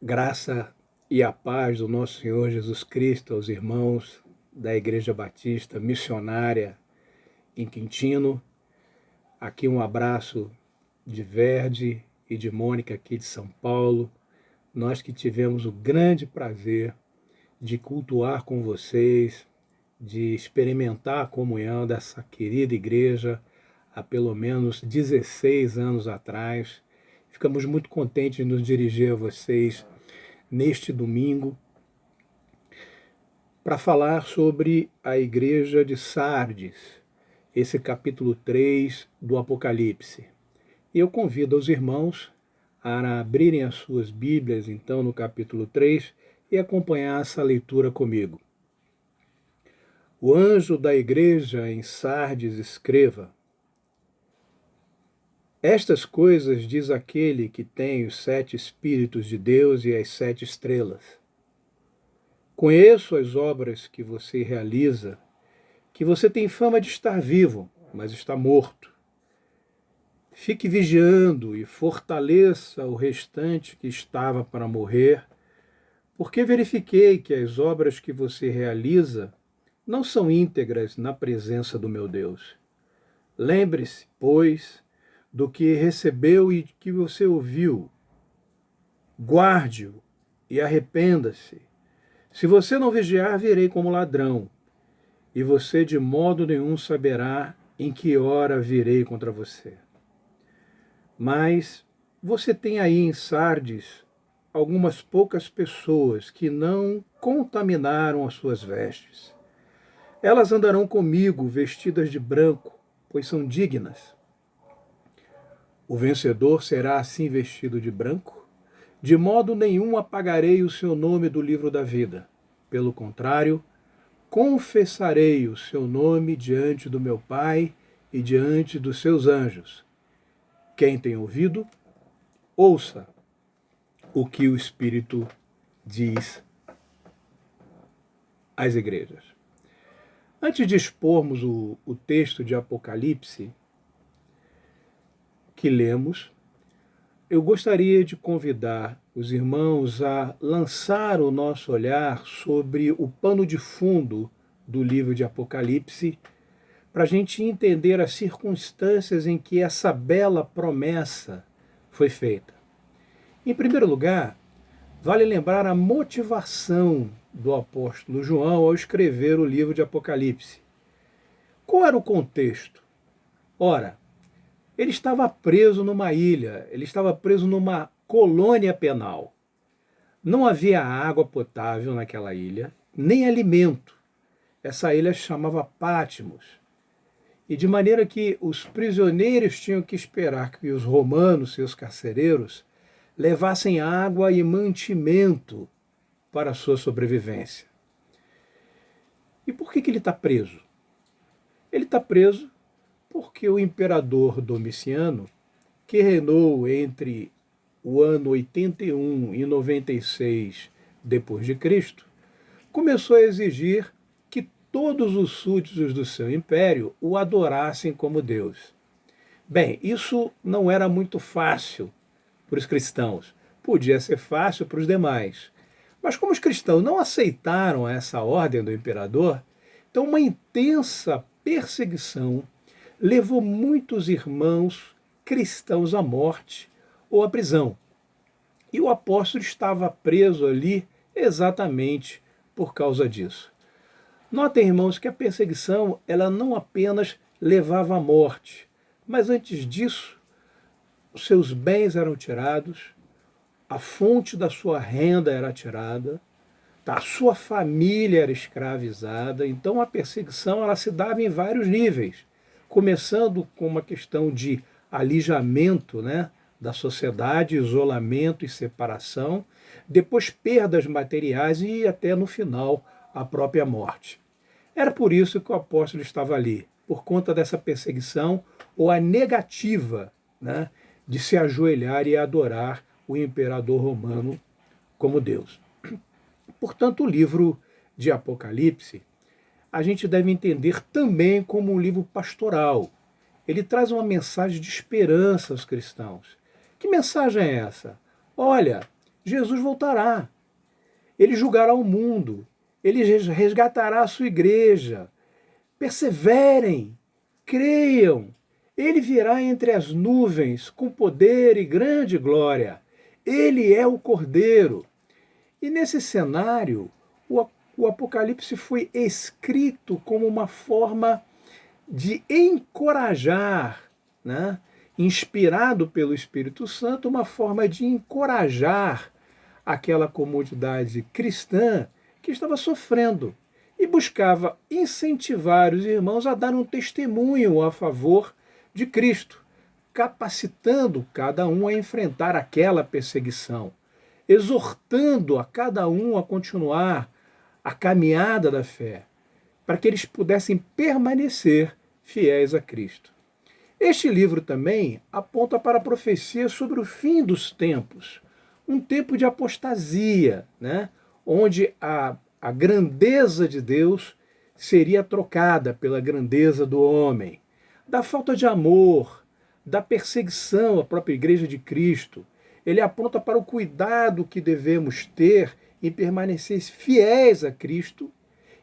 Graça e a paz do nosso Senhor Jesus Cristo aos irmãos da Igreja Batista Missionária em Quintino. Aqui um abraço de Verde e de Mônica aqui de São Paulo. Nós que tivemos o grande prazer de cultuar com vocês, de experimentar a comunhão dessa querida igreja há pelo menos 16 anos atrás. Ficamos muito contentes de nos dirigir a vocês neste domingo para falar sobre a igreja de Sardes, esse capítulo 3 do Apocalipse. E eu convido os irmãos a abrirem as suas Bíblias, então, no capítulo 3 e acompanhar essa leitura comigo. O anjo da igreja em Sardes escreva: Estas coisas diz aquele que tem os 7 Espíritos de Deus e as 7 estrelas. Conheço as obras que você realiza, que você tem fama de estar vivo, mas está morto. Fique vigiando e fortaleça o restante que estava para morrer, porque verifiquei que as obras que você realiza não são íntegras na presença do meu Deus. Lembre-se, pois, do que recebeu e que você ouviu. Guarde-o e arrependa-se. Se você não vigiar, virei como ladrão, e você de modo nenhum saberá em que hora virei contra você. Mas você tem aí em Sardes algumas poucas pessoas que não contaminaram as suas vestes. Elas andarão comigo vestidas de branco, pois são dignas. O vencedor será assim vestido de branco? De modo nenhum apagarei o seu nome do livro da vida. Pelo contrário, confessarei o seu nome diante do meu Pai e diante dos seus anjos. Quem tem ouvido, ouça o que o Espírito diz às igrejas. Antes de expormos o texto de Apocalipse que lemos, eu gostaria de convidar os irmãos a lançar o nosso olhar sobre o pano de fundo do livro de Apocalipse, para a gente entender as circunstâncias em que essa bela promessa foi feita. Em primeiro lugar, vale lembrar a motivação do apóstolo João ao escrever o livro de Apocalipse. Qual era o contexto? Ora, ele estava preso numa ilha, ele estava preso numa colônia penal. Não havia água potável naquela ilha, nem alimento. Essa ilha se chamava Patmos. E de maneira que os prisioneiros tinham que esperar que os romanos, seus carcereiros, levassem água e mantimento para a sua sobrevivência. E por que ele está preso? Ele está preso porque o imperador Domiciano, que reinou entre o ano 81 e 96 depois de Cristo, começou a exigir que todos os súditos do seu império o adorassem como Deus. Bem, isso não era muito fácil para os cristãos. Podia ser fácil para os demais. Mas como os cristãos não aceitaram essa ordem do imperador, então uma intensa perseguição levou muitos irmãos cristãos à morte ou à prisão. E o apóstolo estava preso ali exatamente por causa disso. Notem, irmãos, que a perseguição ela não apenas levava à morte, mas antes disso, os seus bens eram tirados, a fonte da sua renda era tirada, a sua família era escravizada. Então a perseguição ela se dava em vários níveis, começando com uma questão de alijamento, da sociedade, isolamento e separação, depois perdas materiais e até no final a própria morte. Era por isso que o apóstolo estava ali, por conta dessa perseguição ou a negativa de se ajoelhar e adorar o imperador romano como Deus. Portanto, o livro de Apocalipse a gente deve entender também como um livro pastoral. Ele traz uma mensagem de esperança aos cristãos. Que mensagem é essa? Olha, Jesus voltará. Ele julgará o mundo. Ele resgatará a sua igreja. Perseverem, creiam. Ele virá entre as nuvens com poder e grande glória. Ele é o Cordeiro. E nesse cenário, o Apocalipse foi escrito como uma forma de encorajar, né? Inspirado pelo Espírito Santo, uma forma de encorajar aquela comunidade cristã que estava sofrendo e buscava incentivar os irmãos a dar um testemunho a favor de Cristo, capacitando cada um a enfrentar aquela perseguição, exortando a cada um a continuar a caminhada da fé, para que eles pudessem permanecer fiéis a Cristo. Este livro também aponta para a profecia sobre o fim dos tempos, um tempo de apostasia, né? Onde a grandeza de Deus seria trocada pela grandeza do homem, da falta de amor, da perseguição à própria Igreja de Cristo. Ele aponta para o cuidado que devemos ter em permanecer fiéis a Cristo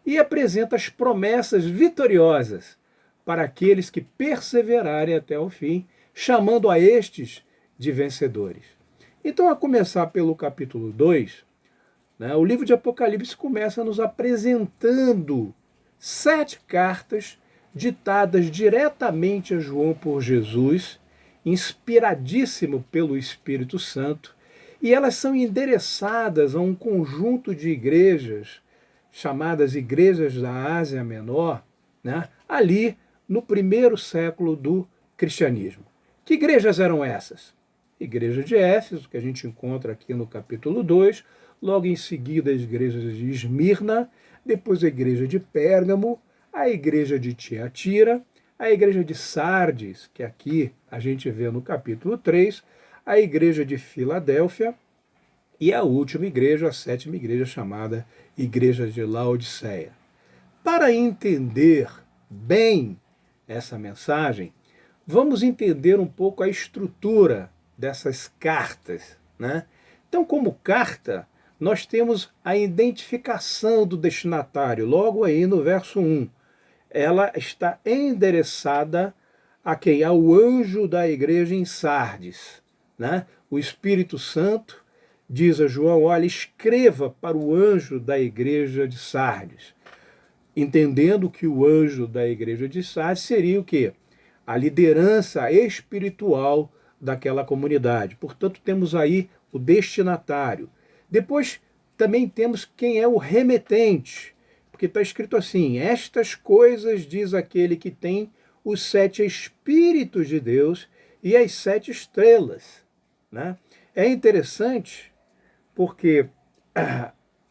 e apresenta as promessas vitoriosas para aqueles que perseverarem até o fim, chamando a estes de vencedores. Então, a começar pelo capítulo 2, né, o livro de Apocalipse começa nos apresentando 7 cartas ditadas diretamente a João por Jesus, inspiradíssimo pelo Espírito Santo, e elas são endereçadas a um conjunto de igrejas, chamadas Igrejas da Ásia Menor, né, ali no primeiro século do cristianismo. Que igrejas eram essas? Igreja de Éfeso, que a gente encontra aqui no capítulo 2, logo em seguida as igrejas de Esmirna, depois a igreja de Pérgamo, a igreja de Tiatira, a igreja de Sardes, que aqui a gente vê no capítulo 3, a igreja de Filadélfia e a última igreja, a 7ª igreja, chamada Igreja de Laodiceia. Para entender bem essa mensagem, vamos entender um pouco a estrutura dessas cartas, né? Então, como carta, nós temos a identificação do destinatário, logo aí no verso 1. Ela está endereçada a quem? Ao anjo da igreja em Sardes, né? O Espírito Santo diz a João, olha, escreva para o anjo da igreja de Sardes, entendendo que o anjo da igreja de Sardes seria o quê? A liderança espiritual daquela comunidade. Portanto, temos aí o destinatário. Depois, também temos quem é o remetente, porque está escrito assim, estas coisas diz aquele que tem os 7 Espíritos de Deus e as 7 estrelas. Né? É interessante porque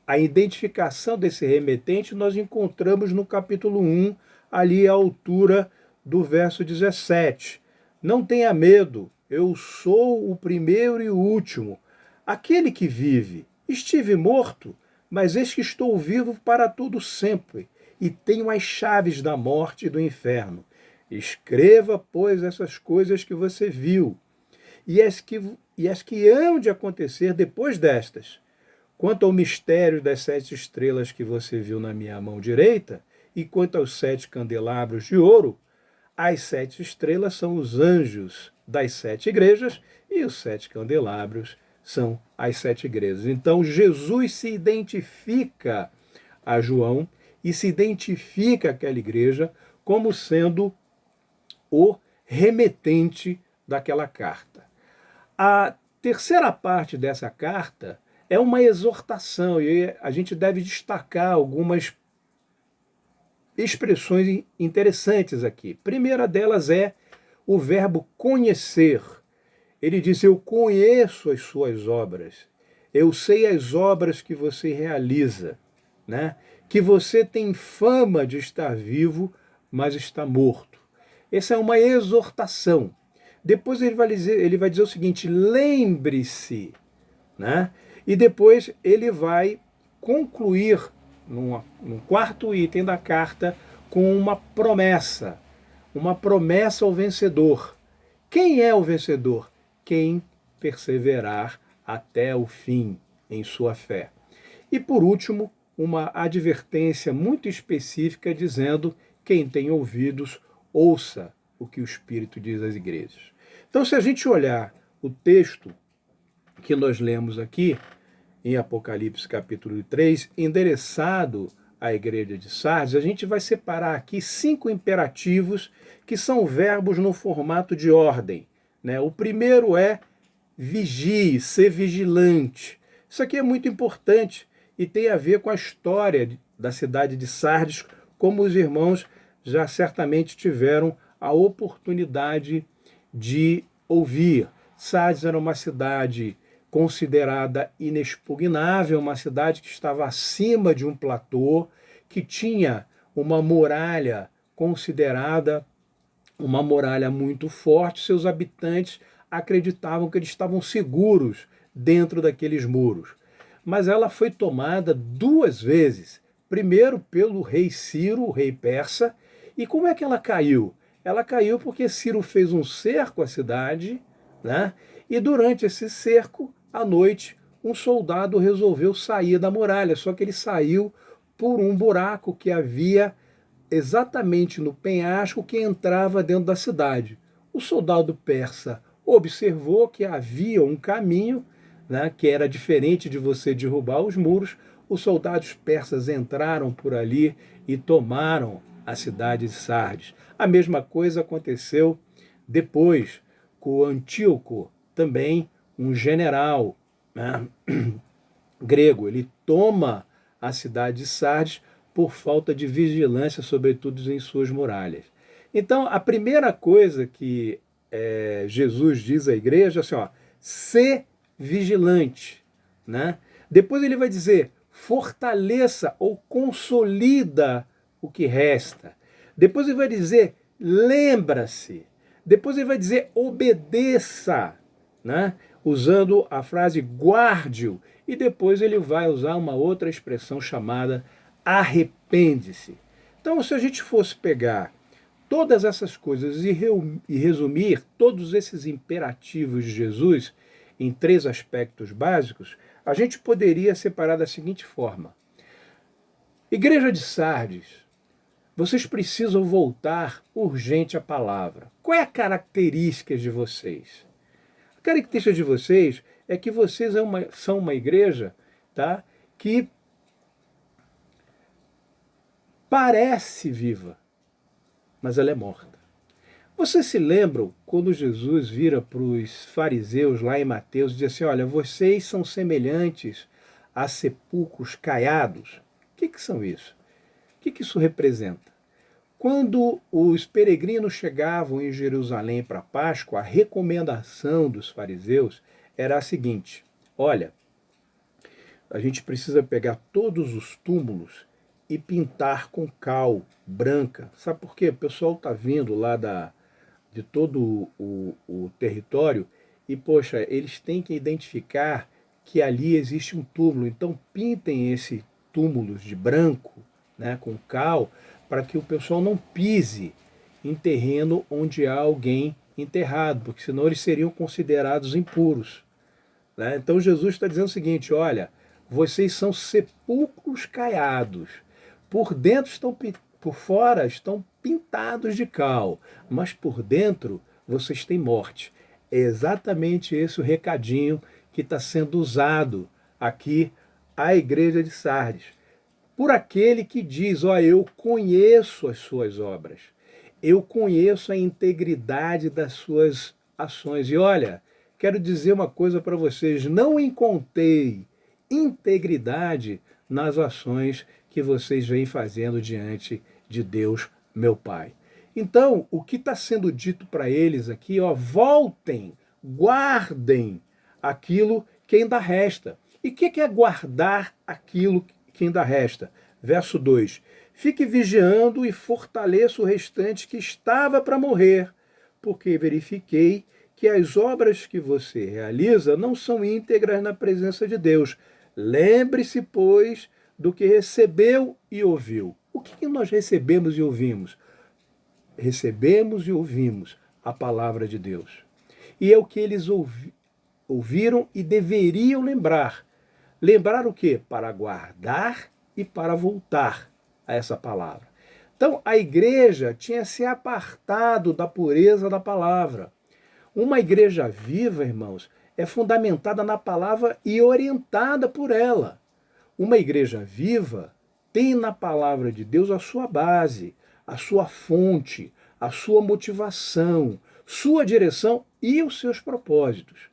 a identificação desse remetente nós encontramos no capítulo 1, ali à altura do verso 17. Não tenha medo, eu sou o primeiro e o último, aquele que vive. Estive morto, mas eis que estou vivo para todo sempre, e tenho as chaves da morte e do inferno. Escreva, pois, essas coisas que você viu, e as que hão de acontecer depois destas. Quanto ao mistério das 7 estrelas que você viu na minha mão direita, e quanto aos 7 candelabros de ouro, as 7 estrelas são os anjos das 7 igrejas, e os 7 candelabros são as 7 igrejas. Então, Jesus se identifica a João e se identifica aquela igreja como sendo o remetente daquela carta. A terceira parte dessa carta é uma exortação, e a gente deve destacar algumas expressões interessantes aqui. A primeira delas é o verbo conhecer. Ele diz, eu conheço as suas obras, eu sei as obras que você realiza, né? Que você tem fama de estar vivo, mas está morto. Essa é uma exortação. Depois ele vai dizer o seguinte, lembre-se, né? E depois ele vai concluir num quarto item da carta com uma promessa ao vencedor. Quem é o vencedor? Quem perseverar até o fim. em sua fé. E por último, uma advertência muito específica dizendo: quem tem ouvidos, ouça o que o Espírito diz às igrejas. Então, se a gente olhar o texto que nós lemos aqui, em Apocalipse capítulo 3, endereçado à igreja de Sardes, a gente vai separar aqui 5 imperativos que são verbos no formato de ordem, né? O primeiro é vigie, ser vigilante. Isso aqui é muito importante e tem a ver com a história da cidade de Sardes, como os irmãos já certamente tiveram a oportunidade de ouvir. Sardes era uma cidade considerada inexpugnável, uma cidade que estava acima de um platô, que tinha uma muralha considerada uma muralha muito forte. Seus habitantes acreditavam que eles estavam seguros dentro daqueles muros. Mas ela foi tomada 2 vezes. Primeiro pelo rei Ciro, o rei persa. E como é que ela caiu? Ela caiu porque Ciro fez um cerco à cidade, né? E durante esse cerco, à noite, um soldado resolveu sair da muralha, só que ele saiu por um buraco que havia exatamente no penhasco que entrava dentro da cidade. O soldado persa observou que havia um caminho, né, que era diferente de você derrubar os muros. Os soldados persas entraram por ali e tomaram a cidade de Sardes. A mesma coisa aconteceu depois com Antíoco, também um general, né, grego. Ele toma a cidade de Sardes por falta de vigilância, sobretudo em suas muralhas. Então, a primeira coisa que Jesus diz à igreja é assim, ó, ser vigilante, né? Depois ele vai dizer, fortaleça ou consolida o que resta. Depois ele vai dizer, lembra-se. Depois ele vai dizer, obedeça, né? Usando a frase guarde-o. E depois ele vai usar uma outra expressão chamada arrepende-se. Então, se a gente fosse pegar todas essas coisas e resumir todos esses imperativos de Jesus em 3 aspectos básicos, a gente poderia separar da seguinte forma. Igreja de Sardes, vocês precisam voltar urgente à palavra. Qual é a característica de vocês? A característica de vocês é que vocês são uma igreja, tá, que parece viva, mas ela é morta. Vocês se lembram quando Jesus vira para os fariseus lá em Mateus e diz assim, olha, vocês são semelhantes a sepulcros caiados? O que são isso? O que isso representa? Quando os peregrinos chegavam em Jerusalém para a Páscoa, a recomendação dos fariseus era a seguinte, olha, a gente precisa pegar todos os túmulos e pintar com cal branca. Sabe por quê? O pessoal está vindo lá de todo o território e, poxa, eles têm que identificar que ali existe um túmulo. Então, pintem esse túmulos de branco, né, com cal, para que o pessoal não pise em terreno onde há alguém enterrado, porque senão eles seriam considerados impuros, né? Então, Jesus está dizendo o seguinte, olha, vocês são sepulcros caiados. Por dentro por fora estão pintados de cal, mas por dentro vocês têm morte. É exatamente esse o recadinho que está sendo usado aqui à igreja de Sardes. Por aquele que diz, ó, eu conheço as suas obras, eu conheço a integridade das suas ações. E olha, quero dizer uma coisa para vocês, não encontrei integridade nas ações que vocês vêm fazendo diante de Deus, meu Pai. Então, o que está sendo dito para eles aqui, ó, voltem, guardem aquilo que ainda resta. E o que é guardar aquilo que ainda resta? Verso 2. Fique vigiando e fortaleça o restante que estava para morrer, porque verifiquei que as obras que você realiza não são íntegras na presença de Deus. Lembre-se, pois, do que recebeu e ouviu. O que nós recebemos e ouvimos? Recebemos e ouvimos a palavra de Deus. E é o que eles ouviram e deveriam lembrar. Lembrar o quê? Para guardar e para voltar a essa palavra. Então, a igreja tinha se apartado da pureza da palavra. Uma igreja viva, irmãos, é fundamentada na palavra e orientada por ela. Uma igreja viva tem na palavra de Deus a sua base, a sua fonte, a sua motivação, sua direção e os seus propósitos.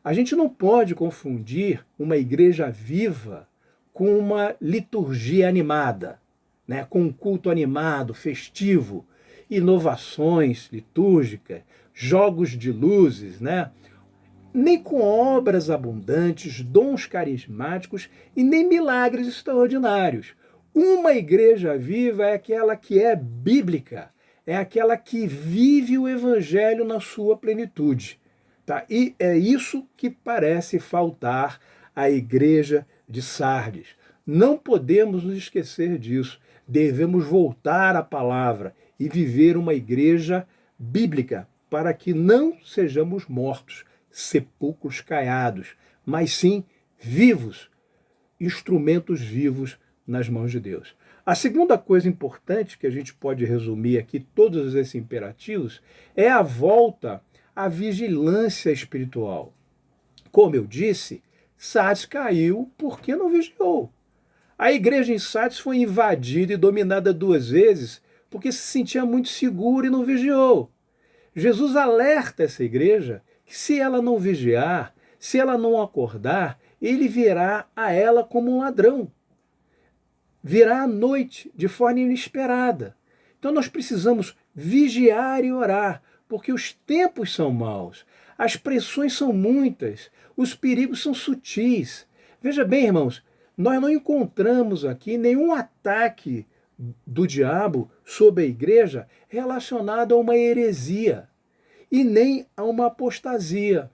A gente não pode confundir uma igreja viva com uma liturgia animada, né? Com um culto animado, festivo, inovações litúrgicas, jogos de luzes, né? Nem com obras abundantes, dons carismáticos e nem milagres extraordinários. Uma igreja viva é aquela que é bíblica, é aquela que vive o evangelho na sua plenitude. Tá? E é isso que parece faltar à igreja de Sardes. Não podemos nos esquecer disso. Devemos voltar à palavra e viver uma igreja bíblica para que não sejamos mortos, sepulcros caiados, mas sim vivos, instrumentos vivos nas mãos de Deus. A segunda coisa importante que a gente pode resumir aqui, todos esses imperativos, é a volta à vigilância espiritual. Como eu disse, Sardes caiu porque não vigiou. A igreja em Sardes foi invadida e dominada 2 vezes porque se sentia muito segura e não vigiou. Jesus alerta essa igreja que se ela não vigiar, se ela não acordar, ele virá a ela como um ladrão. Virá à noite, de forma inesperada. Então nós precisamos vigiar e orar, porque os tempos são maus, as pressões são muitas, os perigos são sutis. Veja bem, irmãos, nós não encontramos aqui nenhum ataque do diabo sobre a igreja relacionado a uma heresia e nem a uma apostasia.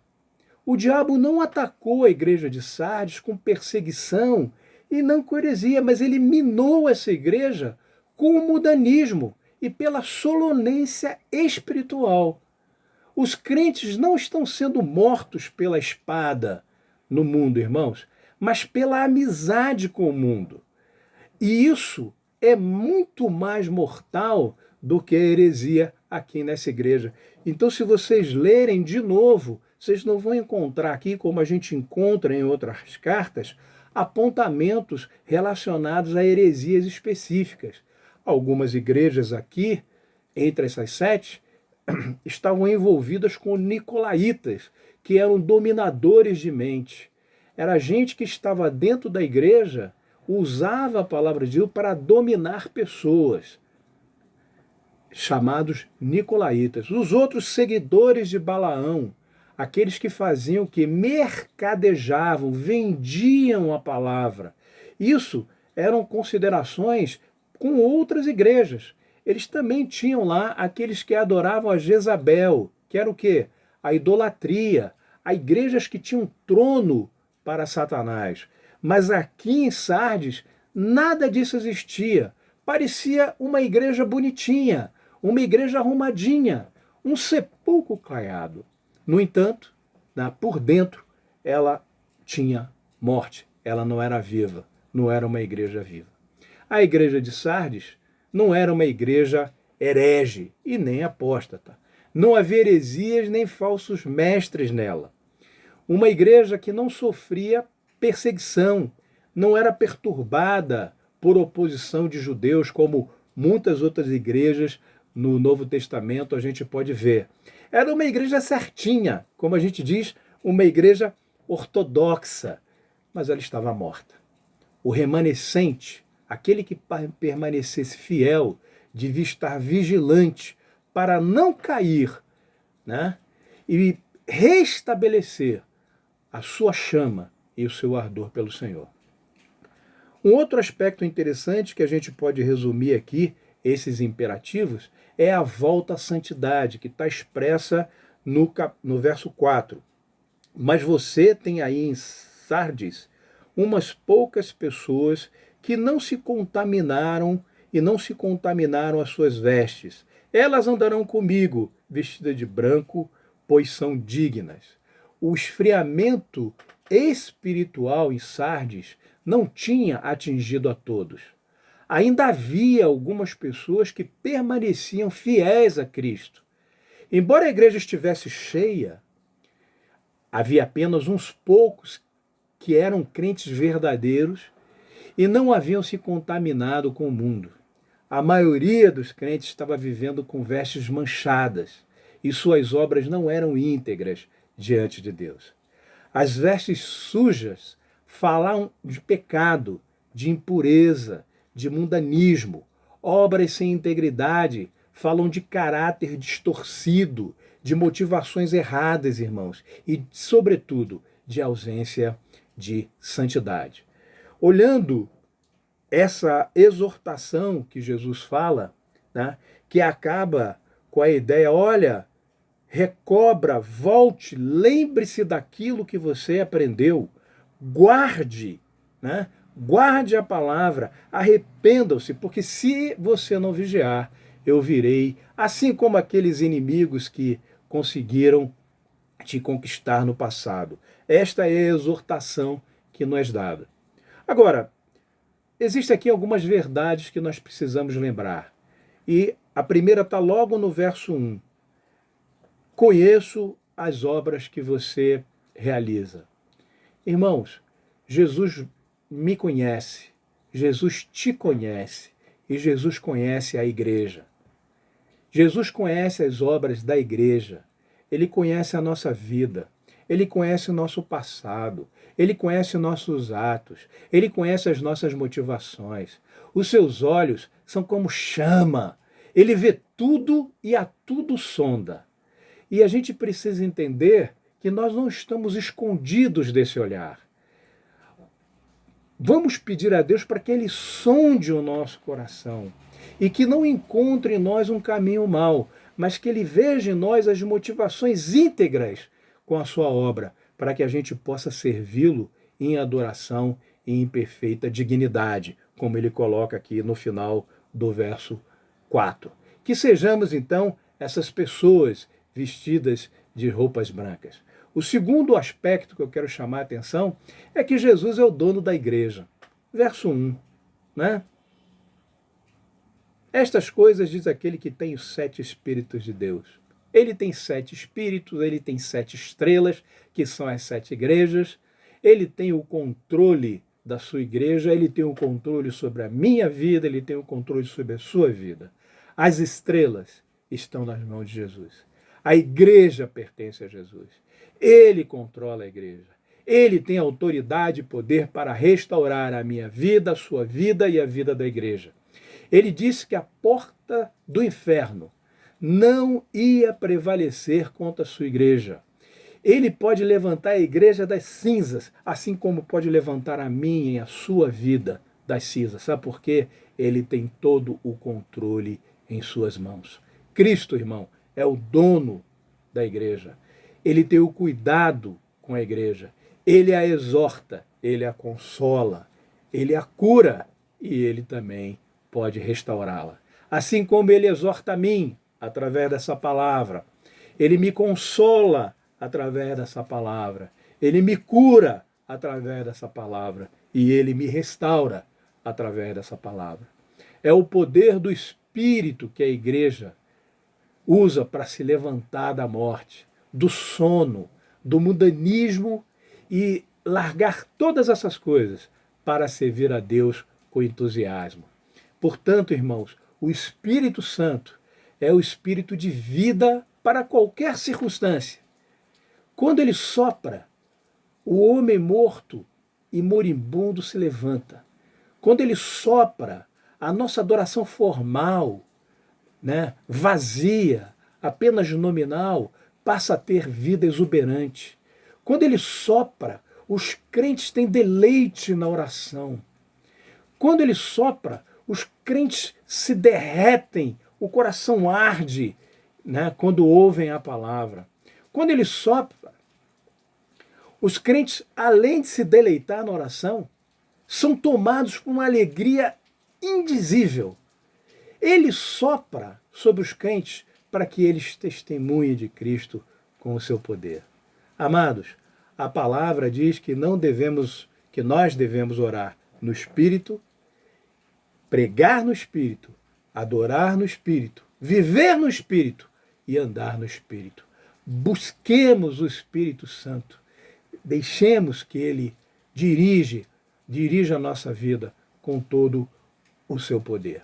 O diabo não atacou a igreja de Sardes com perseguição e não com heresia, mas ele minou essa igreja com o mudanismo e pela solonência espiritual. Os crentes não estão sendo mortos pela espada no mundo, irmãos, mas pela amizade com o mundo. E isso é muito mais mortal do que a heresia aqui nessa igreja. Então, se vocês lerem de novo, vocês não vão encontrar aqui, como a gente encontra em outras cartas, apontamentos relacionados a heresias específicas. Algumas igrejas aqui, entre essas 7, estavam envolvidas com nicolaítas, que eram dominadores de mente. Era gente que estava dentro da igreja, usava a palavra de Deus para dominar pessoas, chamados nicolaítas. Os outros seguidores de Balaão, aqueles que faziam o que? Mercadejavam, vendiam a palavra. Isso eram considerações com outras igrejas. Eles também tinham lá aqueles que adoravam a Jezabel, que era o quê? A idolatria. Há igrejas que tinham trono para Satanás. Mas aqui em Sardes, nada disso existia. Parecia uma igreja bonitinha, uma igreja arrumadinha, um sepulcro caiado. No entanto, por dentro, ela tinha morte, ela não era viva, não era uma igreja viva. A igreja de Sardes não era uma igreja herege e nem apóstata. Não havia heresias nem falsos mestres nela. Uma igreja que não sofria perseguição, não era perturbada por oposição de judeus, como muitas outras igrejas no Novo Testamento a gente pode ver. Era uma igreja certinha, como a gente diz, uma igreja ortodoxa, mas ela estava morta. O remanescente, aquele que permanecesse fiel, devia estar vigilante para não cair, né? E restabelecer a sua chama e o seu ardor pelo Senhor. Um outro aspecto interessante que a gente pode resumir aqui, esses imperativos, é a volta à santidade, que está expressa no verso 4. Mas você tem aí em Sardes umas poucas pessoas que não se contaminaram e não se contaminaram as suas vestes. Elas andarão comigo, vestidas de branco, pois são dignas. O esfriamento espiritual em Sardes não tinha atingido a todos. Ainda havia algumas pessoas que permaneciam fiéis a Cristo. Embora a igreja estivesse cheia, havia apenas uns poucos que eram crentes verdadeiros e não haviam se contaminado com o mundo. A maioria dos crentes estava vivendo com vestes manchadas e suas obras não eram íntegras diante de Deus. As vestes sujas falam de pecado, de impureza, de mundanismo. Obras sem integridade falam de caráter distorcido, de motivações erradas, irmãos, e, sobretudo, de ausência de santidade. Olhando essa exortação que Jesus fala, né, que acaba com a ideia, olha, recobra, volte, lembre-se daquilo que você aprendeu, guarde, né? Guarde a palavra, arrependam-se, porque se você não vigiar, eu virei, assim como aqueles inimigos que conseguiram te conquistar no passado. Esta é a exortação que nos é dada. Agora, existem aqui algumas verdades que nós precisamos lembrar. E a primeira está logo no verso 1. Conheço as obras que você realiza. Irmãos, Jesus me conhece, Jesus te conhece e Jesus conhece a igreja. Jesus conhece as obras da igreja, ele conhece a nossa vida, ele conhece o nosso passado, ele conhece nossos atos, ele conhece as nossas motivações. Os seus olhos são como chama, ele vê tudo e a tudo sonda. E a gente precisa entender que nós não estamos escondidos desse olhar. Vamos pedir a Deus para que Ele sonde o nosso coração e que não encontre em nós um caminho mau, mas que Ele veja em nós as motivações íntegras com a sua obra, para que a gente possa servi-lo em adoração e em perfeita dignidade, como ele coloca aqui no final do verso 4. Que sejamos, então, essas pessoas vestidas de roupas brancas. O segundo aspecto que eu quero chamar a atenção é que Jesus é o dono da igreja. Verso 1, né? Estas coisas diz aquele que tem os 7 Espíritos de Deus. Ele tem 7 Espíritos, ele tem 7 estrelas, que são as 7 igrejas. Ele tem o controle da sua igreja, ele tem o controle sobre a minha vida, ele tem o controle sobre a sua vida. As estrelas estão nas mãos de Jesus. A igreja pertence a Jesus. Ele controla a igreja. Ele tem autoridade e poder para restaurar a minha vida, a sua vida e a vida da igreja. Ele disse que a porta do inferno não ia prevalecer contra a sua igreja. Ele pode levantar a igreja das cinzas, assim como pode levantar a minha e a sua vida das cinzas. Sabe por quê? Ele tem todo o controle em suas mãos. Cristo, irmão, é o dono da igreja. Ele tem o cuidado com a igreja. Ele a exorta, ele a consola, ele a cura e ele também pode restaurá-la. Assim como ele exorta a mim através dessa palavra, ele me consola através dessa palavra, ele me cura através dessa palavra e ele me restaura através dessa palavra. É o poder do Espírito que a igreja usa para se levantar da morte, do sono, do mundanismo e largar todas essas coisas para servir a Deus com entusiasmo. Portanto, irmãos, o Espírito Santo é o espírito de vida para qualquer circunstância. Quando ele sopra, o homem morto e moribundo se levanta. Quando ele sopra, a nossa adoração formal, né, vazia, apenas nominal, passa a ter vida exuberante. Quando ele sopra, os crentes têm deleite na oração. Quando ele sopra, os crentes se derretem, o coração arde, né, quando ouvem a palavra. Quando ele sopra, os crentes, além de se deleitar na oração, são tomados por uma alegria indizível. Ele sopra sobre os crentes para que eles testemunhem de Cristo com o seu poder. Amados, a palavra diz que nós devemos orar no Espírito, pregar no Espírito, adorar no Espírito, viver no Espírito e andar no Espírito. Busquemos o Espírito Santo. Deixemos que Ele dirija a nossa vida com todo o seu poder.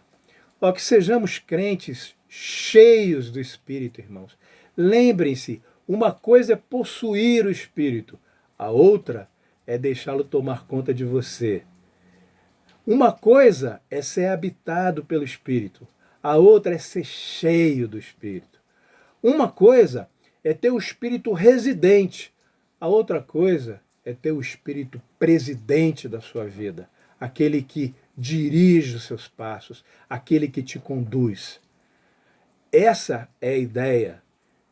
Ó, que sejamos crentes cheios do Espírito, irmãos. Lembrem-se, uma coisa é possuir o Espírito, a outra é deixá-lo tomar conta de você. Uma coisa é ser habitado pelo Espírito, a outra é ser cheio do Espírito. Uma coisa é ter o Espírito residente, a outra coisa é ter o Espírito presidente da sua vida, aquele que dirige os seus passos, aquele que te conduz. Essa é a ideia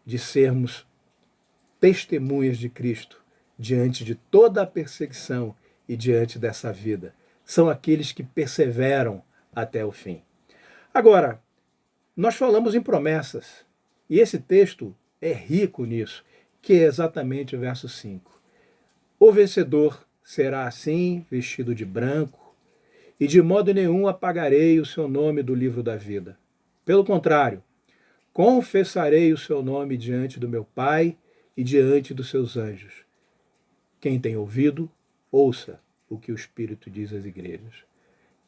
de sermos testemunhas de Cristo diante de toda a perseguição e diante dessa vida. São aqueles que perseveram até o fim. Agora, nós falamos em promessas, e esse texto é rico nisso, que é exatamente o verso 5. O vencedor será assim, vestido de branco, e de modo nenhum apagarei o seu nome do livro da vida. Pelo contrário, confessarei o seu nome diante do meu Pai e diante dos seus anjos. Quem tem ouvido, ouça o que o Espírito diz às igrejas.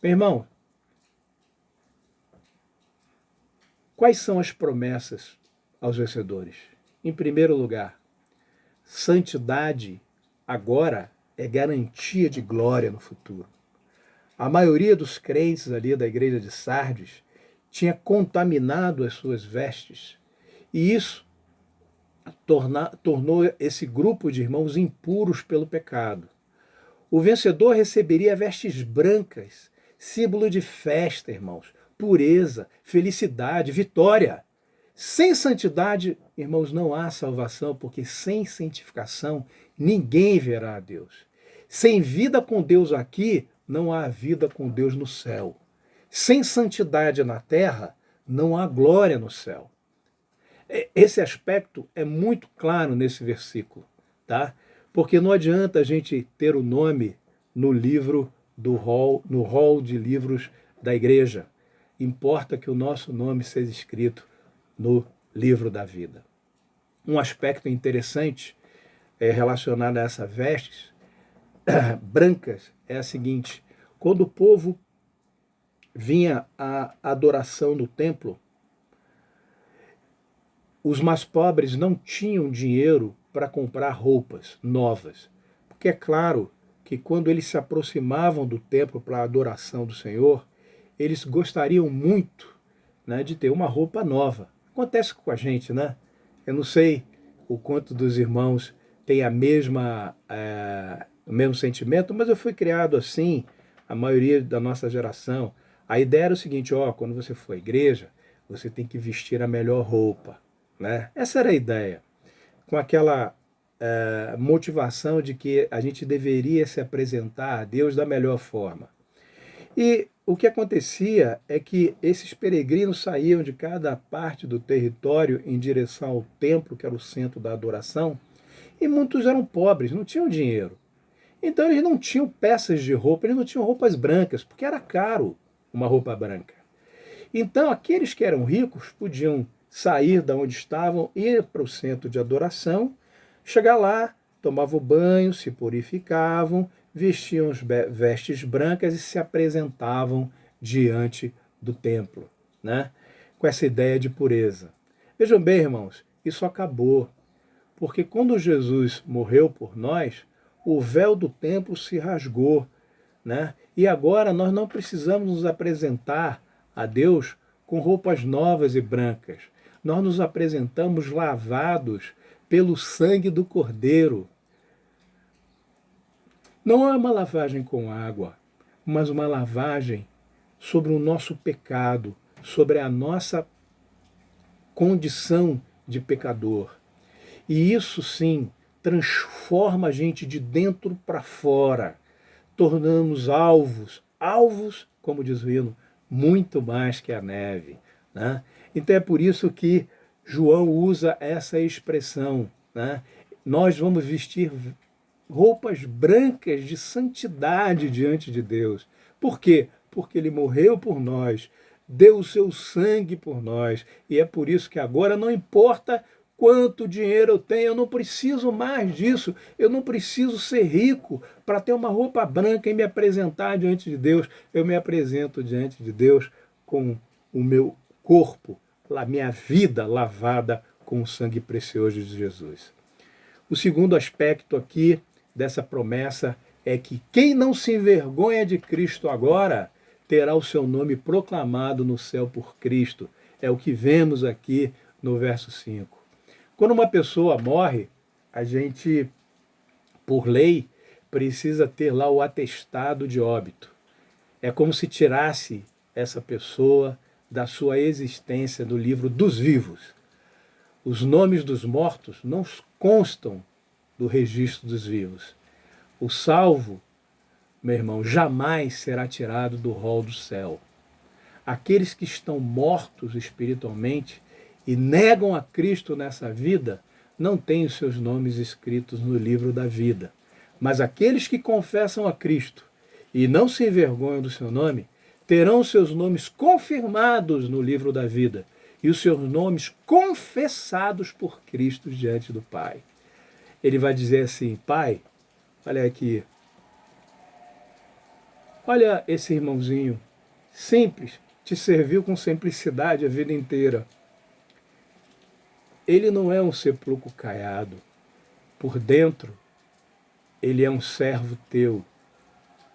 Meu irmão, quais são as promessas aos vencedores? Em primeiro lugar, santidade agora é garantia de glória no futuro. A maioria dos crentes ali da igreja de Sardes tinha contaminado as suas vestes, e isso tornou esse grupo de irmãos impuros pelo pecado. O vencedor receberia vestes brancas, símbolo de festa, irmãos, pureza, felicidade, vitória. Sem santidade, irmãos, não há salvação, porque sem santificação ninguém verá a Deus. Sem vida com Deus aqui, não há vida com Deus no céu. Sem santidade na terra, não há glória no céu. Esse aspecto é muito claro nesse versículo, tá? Porque não adianta a gente ter o nome no livro no rol de livros da igreja. Importa que o nosso nome seja escrito no livro da vida. Um aspecto interessante relacionado a essas vestes brancas é a seguinte: quando o povo vinha à adoração no templo, os mais pobres não tinham dinheiro para comprar roupas novas, porque é claro que quando eles se aproximavam do templo para a adoração do Senhor, eles gostariam muito, né, de ter uma roupa nova. Acontece com a gente, né? Eu não sei o quanto dos irmãos tem o mesmo sentimento, mas eu fui criado assim, a maioria da nossa geração. A ideia era o seguinte: quando você for à igreja, você tem que vestir a melhor roupa, né? Essa era a ideia, com aquela motivação de que a gente deveria se apresentar a Deus da melhor forma. E o que acontecia é que esses peregrinos saíam de cada parte do território em direção ao templo, que era o centro da adoração, e muitos eram pobres, não tinham dinheiro. Então eles não tinham peças de roupa, eles não tinham roupas brancas, porque era caro uma roupa branca. Então aqueles que eram ricos podiam sair da onde estavam, ir para o centro de adoração, chegar lá, tomavam banho, se purificavam, vestiam as vestes brancas e se apresentavam diante do templo, né? Com essa ideia de pureza. Vejam bem, irmãos, isso acabou, porque quando Jesus morreu por nós, o véu do templo se rasgou, né? E agora nós não precisamos nos apresentar a Deus com roupas novas e brancas. Nós nos apresentamos lavados pelo sangue do Cordeiro. Não é uma lavagem com água, mas uma lavagem sobre o nosso pecado, sobre a nossa condição de pecador. E isso sim transforma a gente de dentro para fora. Tornamos alvos, como diz o hino, muito mais que a neve, né? Então é por isso que João usa essa expressão, né? Nós vamos vestir roupas brancas de santidade diante de Deus. Por quê? Porque ele morreu por nós, deu o seu sangue por nós, e é por isso que agora não importa quanto dinheiro eu tenho, eu não preciso mais disso, eu não preciso ser rico para ter uma roupa branca e me apresentar diante de Deus. Eu me apresento diante de Deus com o meu corpo, a minha vida lavada com o sangue precioso de Jesus. O segundo aspecto aqui dessa promessa é que quem não se envergonha de Cristo agora terá o seu nome proclamado no céu por Cristo. É o que vemos aqui no verso 5. Quando uma pessoa morre, a gente, por lei, precisa ter lá o atestado de óbito. É como se tirasse essa pessoa da sua existência do livro dos vivos. Os nomes dos mortos não constam do registro dos vivos. O salvo, meu irmão, jamais será tirado do rol do céu. Aqueles que estão mortos espiritualmente e negam a Cristo nessa vida, não têm os seus nomes escritos no livro da vida. Mas aqueles que confessam a Cristo e não se envergonham do seu nome, terão seus nomes confirmados no livro da vida e os seus nomes confessados por Cristo diante do Pai. Ele vai dizer assim: Pai, olha aqui, olha esse irmãozinho, simples, te serviu com simplicidade a vida inteira. Ele não é um sepulcro caiado. Por dentro, ele é um servo teu.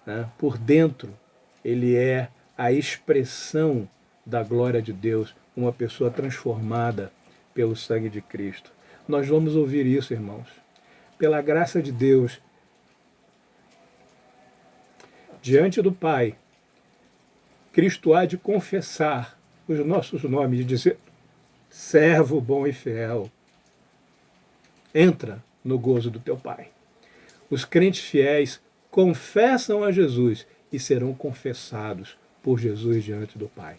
Né? Por dentro, ele é a expressão da glória de Deus, uma pessoa transformada pelo sangue de Cristo. Nós vamos ouvir isso, irmãos. Pela graça de Deus, diante do Pai, Cristo há de confessar os nossos nomes e dizer: servo bom e fiel, entra no gozo do teu Pai. Os crentes fiéis confessam a Jesus e serão confessados por Jesus diante do Pai.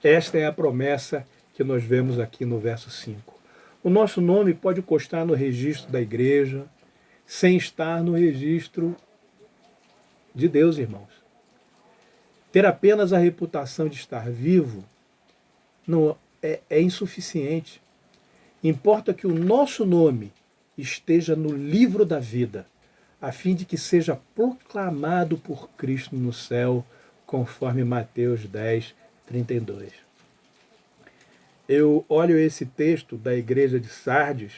Esta é a promessa que nós vemos aqui no verso 5. O nosso nome pode constar no registro da igreja, sem estar no registro de Deus, irmãos. Ter apenas a reputação de estar vivo não é insuficiente. Importa que o nosso nome esteja no livro da vida, a fim de que seja proclamado por Cristo no céu, conforme Mateus 10, 32. Eu olho esse texto da igreja de Sardes,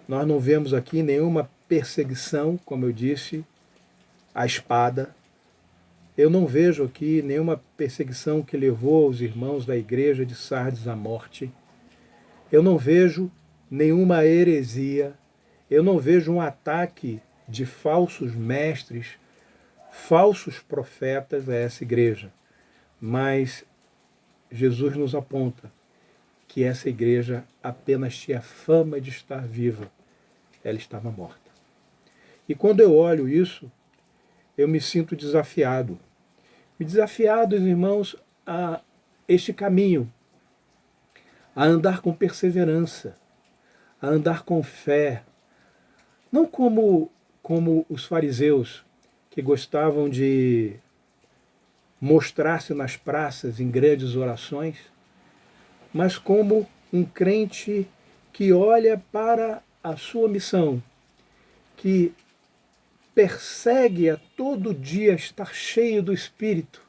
nós não vemos aqui nenhuma perseguição, como eu disse, à espada. Eu não vejo aqui nenhuma perseguição que levou os irmãos da igreja de Sardes à morte. Eu não vejo nenhuma heresia. Eu não vejo um ataque de falsos mestres, falsos profetas a essa igreja. Mas Jesus nos aponta que essa igreja apenas tinha fama de estar viva. Ela estava morta. E quando eu olho isso, eu me sinto desafiado. Desafiados, irmãos, a este caminho, a andar com perseverança, a andar com fé, não como os fariseus, que gostavam de mostrar-se nas praças em grandes orações, mas como um crente que olha para a sua missão, que persegue a todo dia estar cheio do Espírito,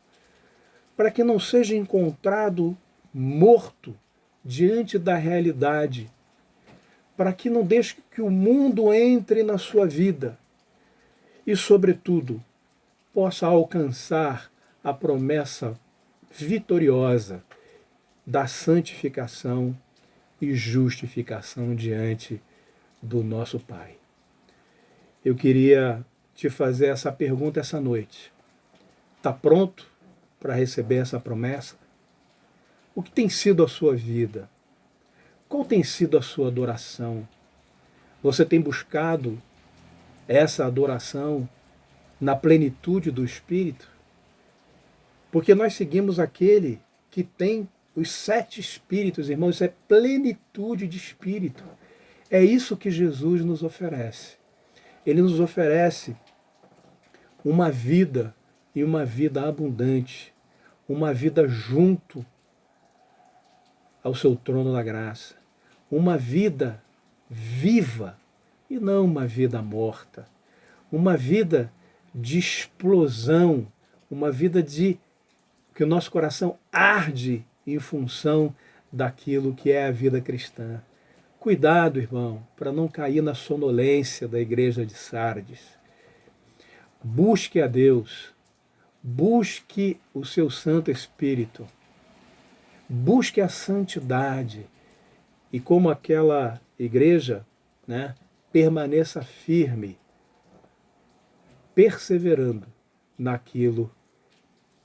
para que não seja encontrado morto diante da realidade, para que não deixe que o mundo entre na sua vida e, sobretudo, possa alcançar a promessa vitoriosa da santificação e justificação diante do nosso Pai. Eu queria te fazer essa pergunta essa noite. Está pronto para receber essa promessa? O que tem sido a sua vida? Qual tem sido a sua adoração? Você tem buscado essa adoração na plenitude do Espírito? Porque nós seguimos aquele que tem os 7 Espíritos, irmãos, isso é plenitude de Espírito. É isso que Jesus nos oferece. Ele nos oferece uma vida e uma vida abundante, uma vida junto ao seu trono da graça, uma vida viva e não uma vida morta, uma vida de explosão, uma vida de que o nosso coração arde em função daquilo que é a vida cristã. Cuidado, irmão, para não cair na sonolência da igreja de Sardes. Busque a Deus, busque o seu Santo Espírito, busque a santidade e como aquela igreja, né, permaneça firme, perseverando naquilo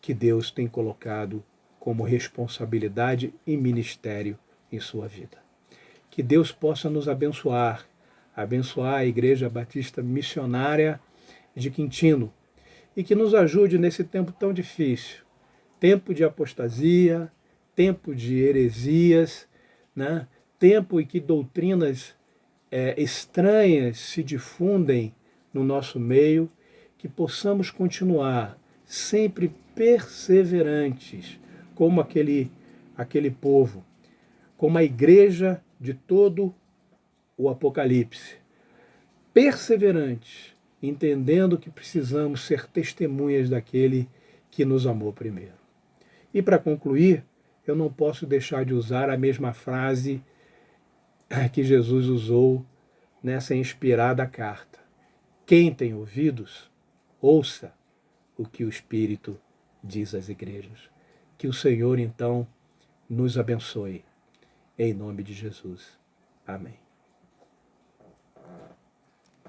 que Deus tem colocado como responsabilidade e ministério em sua vida. Que Deus possa nos abençoar, abençoar a Igreja Batista Missionária de Quintino e que nos ajude nesse tempo tão difícil, tempo de apostasia, tempo de heresias, né? Tempo em que doutrinas estranhas se difundem no nosso meio, que possamos continuar sempre perseverantes, como aquele povo, como a igreja de todo o Apocalipse, perseverantes, entendendo que precisamos ser testemunhas daquele que nos amou primeiro. E para concluir, eu não posso deixar de usar a mesma frase que Jesus usou nessa inspirada carta. Quem tem ouvidos, ouça o que o Espírito diz às igrejas. Que o Senhor, então, nos abençoe. Em nome de Jesus. Amém.